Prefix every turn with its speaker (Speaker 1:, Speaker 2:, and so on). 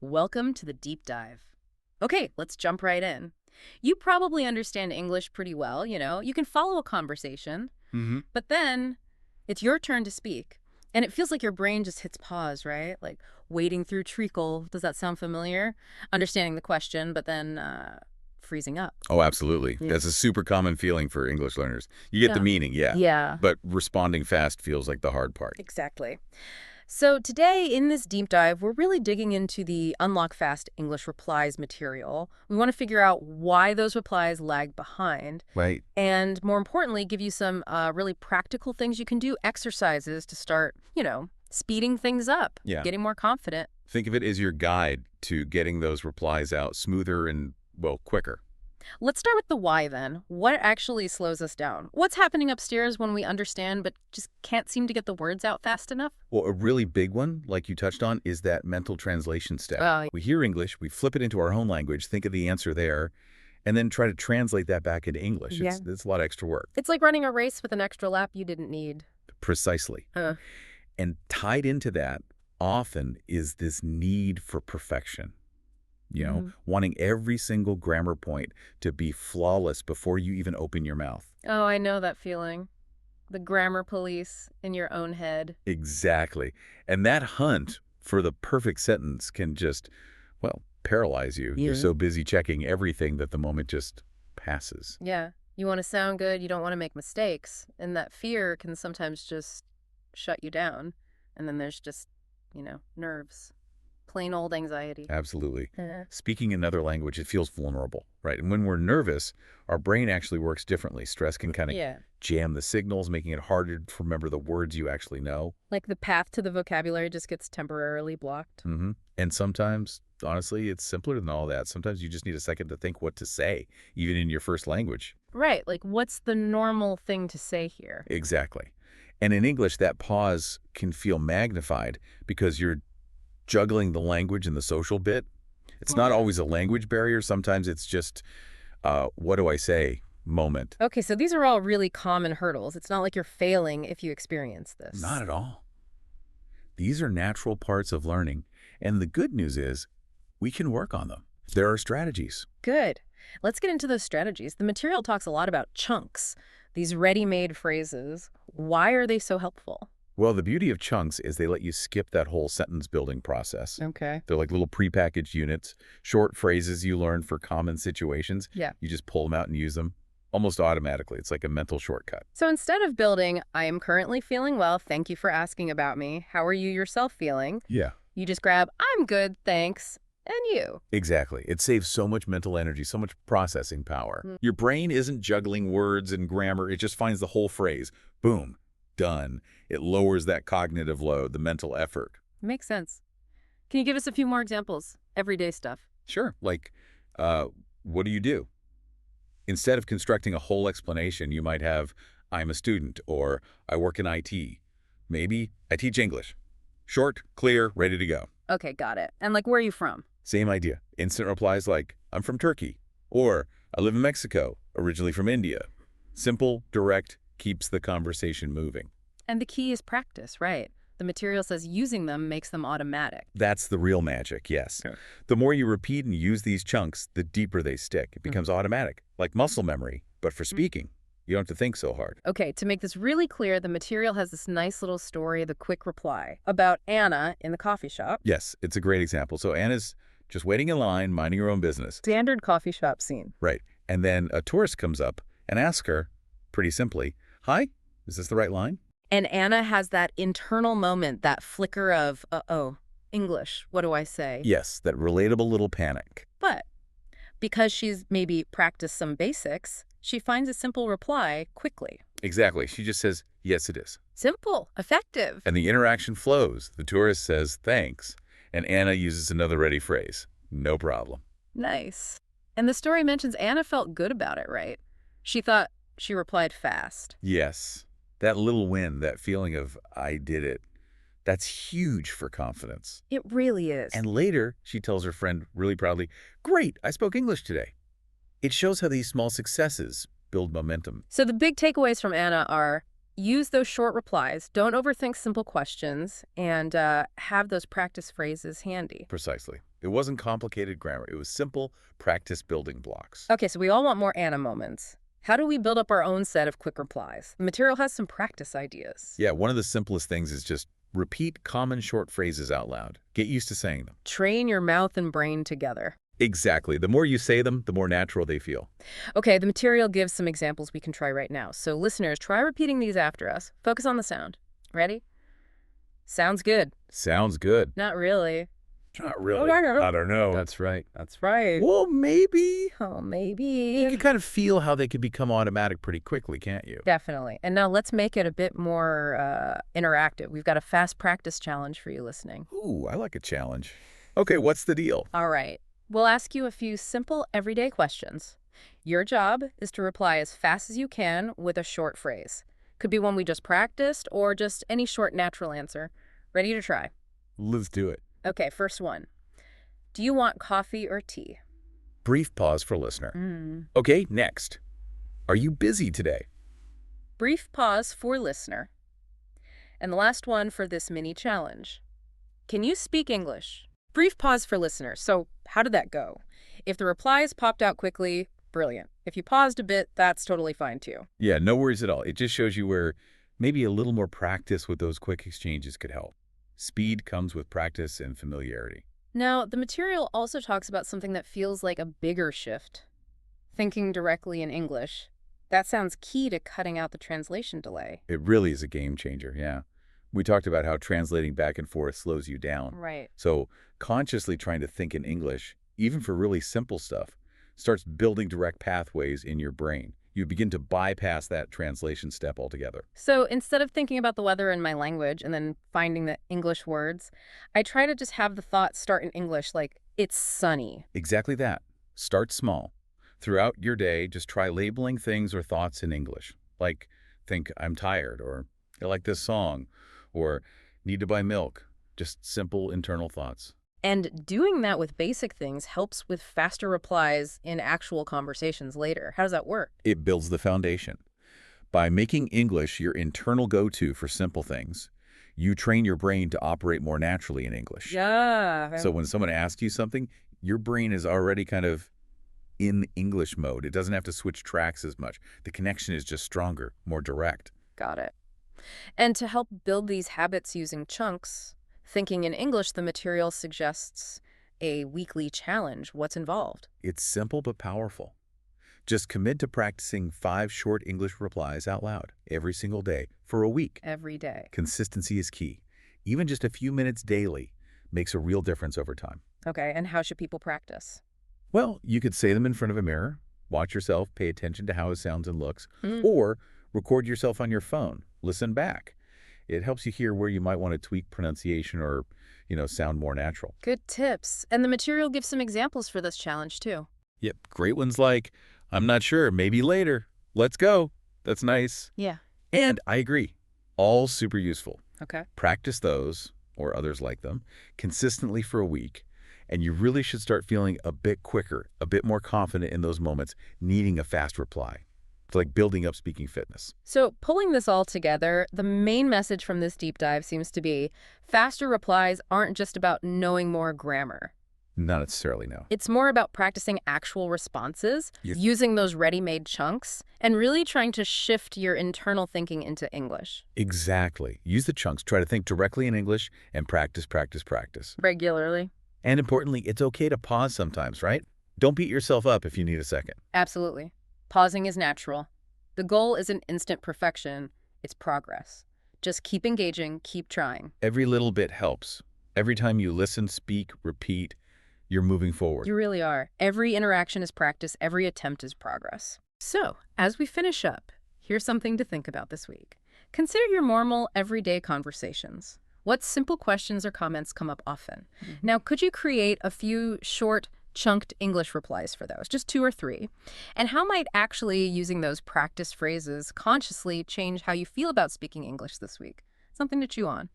Speaker 1: Welcome to the deep dive. Okay, let's jump right in. You probably understand English pretty well, you can follow a conversation,
Speaker 2: Hmm.
Speaker 1: but then it's your turn to speak. And it feels like your brain just hits pause, right? Like wading through treacle. Does that sound familiar? Understanding the question, but then freezing up.
Speaker 2: Oh, absolutely.
Speaker 1: Yeah.
Speaker 2: That's a super common feeling for English learners. You get the
Speaker 1: Yeah.
Speaker 2: meaning, yeah,
Speaker 1: Yeah,
Speaker 2: but responding fast feels like the hard part.
Speaker 1: exactly. So today in this deep dive, we're really digging into the Unlock Fast English Replies material. We want to figure out why those replies lag behind
Speaker 2: Right.
Speaker 1: and, more importantly, give you some really practical things you can do, exercises to start, speeding things up,
Speaker 2: Yeah.
Speaker 1: getting more confident.
Speaker 2: Think of it as your guide to getting those replies out smoother and, well, quicker.
Speaker 1: Let's start with the why then. What actually slows us down? What's happening upstairs when we understand but just can't seem to get the words out fast enough?
Speaker 2: Well, a really big one, like you touched on, is that mental translation step.
Speaker 1: Oh,
Speaker 2: We hear English, we flip it into our own language, think of the answer there, and then try to translate that back into English.
Speaker 1: yeah.
Speaker 2: It's a lot of extra work.
Speaker 1: It's like running a race with an extra lap you didn't need.
Speaker 2: Precisely.
Speaker 1: Uh,
Speaker 2: And tied into that often is this need for perfection. Wanting every single grammar point to be flawless before you even open your mouth.
Speaker 1: Oh, I know that feeling. The grammar police in your own head.
Speaker 2: Exactly. And that hunt for the perfect sentence can just, well, paralyze you. You're
Speaker 1: Yeah.
Speaker 2: so busy checking everything that the moment just passes.
Speaker 1: Yeah. You want to sound good, you don't want to make mistakes. And that fear can sometimes just shut you down. And then there's just, nerves. Plain old anxiety.
Speaker 2: Absolutely.
Speaker 1: Uh,
Speaker 2: Speaking another language, it feels vulnerable, right? And when we're nervous, our brain actually works differently. Stress can kind of
Speaker 1: yeah.
Speaker 2: jam the signals, making it harder to remember the words you actually know.
Speaker 1: Like the path to the vocabulary just gets temporarily blocked.
Speaker 2: And sometimes, honestly, it's simpler than all that. Sometimes you just need a second to think what to say, even in your first language.
Speaker 1: Right. Like, what's the normal thing to say here?
Speaker 2: Exactly. And in English, that pause can feel magnified because you're juggling the language and the social bit. It's not always a language barrier. Sometimes it's just, what do I say moment.
Speaker 1: Okay, so these are all really common hurdles. It's not like you're failing if you experience this.
Speaker 2: Not at all. These are natural parts of learning. And the good news is we can work on them. There are strategies.
Speaker 1: Good. Let's get into those strategies. The material talks a lot about chunks, these ready-made phrases. Why are they so helpful?
Speaker 2: Well, the beauty of chunks is they let you skip that whole sentence building process.
Speaker 1: Okay.
Speaker 2: They're like little prepackaged units, short phrases you learn for common situations.
Speaker 1: Yeah.
Speaker 2: You just pull them out and use them almost automatically. It's like a mental shortcut.
Speaker 1: So instead of building, I am currently feeling well, thank you for asking about me, how are you yourself feeling?
Speaker 2: Yeah.
Speaker 1: You just grab, I'm good, thanks, and you.
Speaker 2: Exactly. It saves so much mental energy, so much processing power. Your brain isn't juggling words and grammar. It just finds the whole phrase. Boom. Done. It lowers that cognitive load, the mental effort.
Speaker 1: Makes sense. Can you give us a few more examples? Everyday stuff.
Speaker 2: Sure. Like, what do you do? Instead of constructing a whole explanation, you might have, I'm a student, or I work in IT. Maybe I teach English. Short, clear, ready to go.
Speaker 1: Okay, got it. And like, where are you from?
Speaker 2: Same idea. Instant replies like, I'm from Turkey, or I live in Mexico, originally from India. Simple, direct, keeps the conversation moving.
Speaker 1: And the key is practice, right? The material says using them makes them automatic.
Speaker 2: That's the real magic, yes.
Speaker 1: Okay.
Speaker 2: The more you repeat and use these chunks, the deeper they stick. It becomes automatic, like muscle memory, but for speaking. You don't have to think so hard.
Speaker 1: Okay, to make this really clear, the material has this nice little story, the quick reply, about Anna in the coffee shop.
Speaker 2: Yes, it's a great example. So Anna's just waiting in line, minding her own business.
Speaker 1: Standard coffee shop scene.
Speaker 2: Right. And then a tourist comes up and asks her, pretty simply, hi, is this the right line?
Speaker 1: And Anna has that internal moment, that flicker of, uh-oh, English, what do I say?
Speaker 2: Yes, that relatable little panic.
Speaker 1: But because she's maybe practiced some basics, she finds a simple reply quickly.
Speaker 2: Exactly. She just says, yes, it is.
Speaker 1: Simple, effective.
Speaker 2: And the interaction flows. The tourist says, thanks. And Anna uses another ready phrase, no problem.
Speaker 1: Nice. And the story mentions Anna felt good about it, right? She thought she replied fast.
Speaker 2: Yes. That little win, that feeling of, I did it, that's huge for confidence.
Speaker 1: It really is.
Speaker 2: And later, she tells her friend really proudly, great, I spoke English today. It shows how these small successes build momentum.
Speaker 1: So the big takeaways from Anna are use those short replies. Don't overthink simple questions, and have those practice phrases handy.
Speaker 2: Precisely. It wasn't complicated grammar. It was simple practice building blocks.
Speaker 1: Okay, so we all want more Anna moments. How do we build up our own set of quick replies? The material has some practice ideas.
Speaker 2: Yeah, one of the simplest things is just repeat common short phrases out loud. Get used to saying them.
Speaker 1: Train your mouth and brain together.
Speaker 2: Exactly. The more you say them, the more natural they feel.
Speaker 1: Okay, the material gives some examples we can try right now. So listeners, try repeating these after us. Focus on the sound. Ready? Sounds good.
Speaker 2: Sounds good.
Speaker 1: Not really.
Speaker 2: Not really. I don't know.
Speaker 3: That's right.
Speaker 1: That's right.
Speaker 2: Well, maybe.
Speaker 1: Oh, maybe.
Speaker 2: You can kind of feel how they could become automatic pretty quickly, can't you?
Speaker 1: Definitely. And now let's make it a bit more interactive. We've got a fast practice challenge for you listening.
Speaker 2: Ooh, I like a challenge. Okay, what's the deal?
Speaker 1: All right. We'll ask you a few simple everyday questions. Your job is to reply as fast as you can with a short phrase. Could be one we just practiced or just any short natural answer. Ready to try?
Speaker 2: Let's do it.
Speaker 1: Okay, first one. Do you want coffee or tea?
Speaker 2: Brief pause for listener. Okay, next. Are you busy today?
Speaker 1: Brief pause for listener. And the last one for this mini challenge. Can you speak English? Brief pause for listener. So how did that go? If the replies popped out quickly, brilliant. If you paused a bit, that's totally fine too.
Speaker 2: Yeah, no worries at all. It just shows you where maybe a little more practice with those quick exchanges could help. Speed comes with practice and familiarity.
Speaker 1: Now, the material also talks about something that feels like a bigger shift. Thinking directly in English. That sounds key to cutting out the translation delay.
Speaker 2: It really is a game changer, yeah. We talked about how translating back and forth slows you down.
Speaker 1: Right.
Speaker 2: So consciously trying to think in English, even for really simple stuff, starts building direct pathways in your brain. You begin to bypass that translation step altogether.
Speaker 1: So instead of thinking about the weather in my language and then finding the English words, I try to just have the thought start in English, like, it's sunny.
Speaker 2: Exactly that. Start small. Throughout your day, just try labeling things or thoughts in English. Like, think, I'm tired, or I like this song, or need to buy milk. Just simple internal thoughts.
Speaker 1: And doing that with basic things helps with faster replies in actual conversations later. How does that work?
Speaker 2: It builds the foundation. By making English your internal go-to for simple things, you train your brain to operate more naturally in English.
Speaker 1: Yeah.
Speaker 2: So when someone asks you something, your brain is already kind of in English mode. It doesn't have to switch tracks as much. The connection is just stronger, more direct.
Speaker 1: Got it. And to help build these habits using chunks, thinking in English, the material suggests a weekly challenge. What's involved?
Speaker 2: It's simple but powerful. Just commit to practicing 5 short English replies out loud every single day for a week.
Speaker 1: Every day.
Speaker 2: Consistency is key. Even just a few minutes daily makes a real difference over time.
Speaker 1: Okay, and how should people practice?
Speaker 2: Well, you could say them in front of a mirror, watch yourself, pay attention to how it sounds and looks, or record yourself on your phone, listen back. It helps you hear where you might want to tweak pronunciation or, sound more natural.
Speaker 1: Good tips. And the material gives some examples for this challenge, too.
Speaker 2: Yep, great ones like, I'm not sure, maybe later. Let's go. That's nice.
Speaker 1: Yeah.
Speaker 2: And I agree. All super useful.
Speaker 1: Okay.
Speaker 2: Practice those, or others like them, consistently for a week, and you really should start feeling a bit quicker, a bit more confident in those moments, needing a fast reply. It's like building up speaking fitness.
Speaker 1: So pulling this all together, the main message from this deep dive seems to be faster replies aren't just about knowing more grammar.
Speaker 2: Not necessarily, no.
Speaker 1: It's more about practicing actual responses, using those ready-made chunks, and really trying to shift your internal thinking into English.
Speaker 2: Exactly. Use the chunks. Try to think directly in English and practice, practice, practice.
Speaker 1: Regularly.
Speaker 2: And importantly, it's okay to pause sometimes, right? Don't beat yourself up if you need a second.
Speaker 1: Absolutely. Pausing is natural. The goal isn't instant perfection, it's progress. Just keep engaging, keep trying.
Speaker 2: Every little bit helps. Every time you listen, speak, repeat, you're moving forward.
Speaker 1: You really are. Every interaction is practice, every attempt is progress. So, as we finish up, here's something to think about this week. Consider your normal, everyday conversations. What simple questions or comments come up often? Now, could you create a few short, chunked English replies for those, just 2 or 3? And how might actually using those practice phrases consciously change how you feel about speaking English this week? Something to chew on.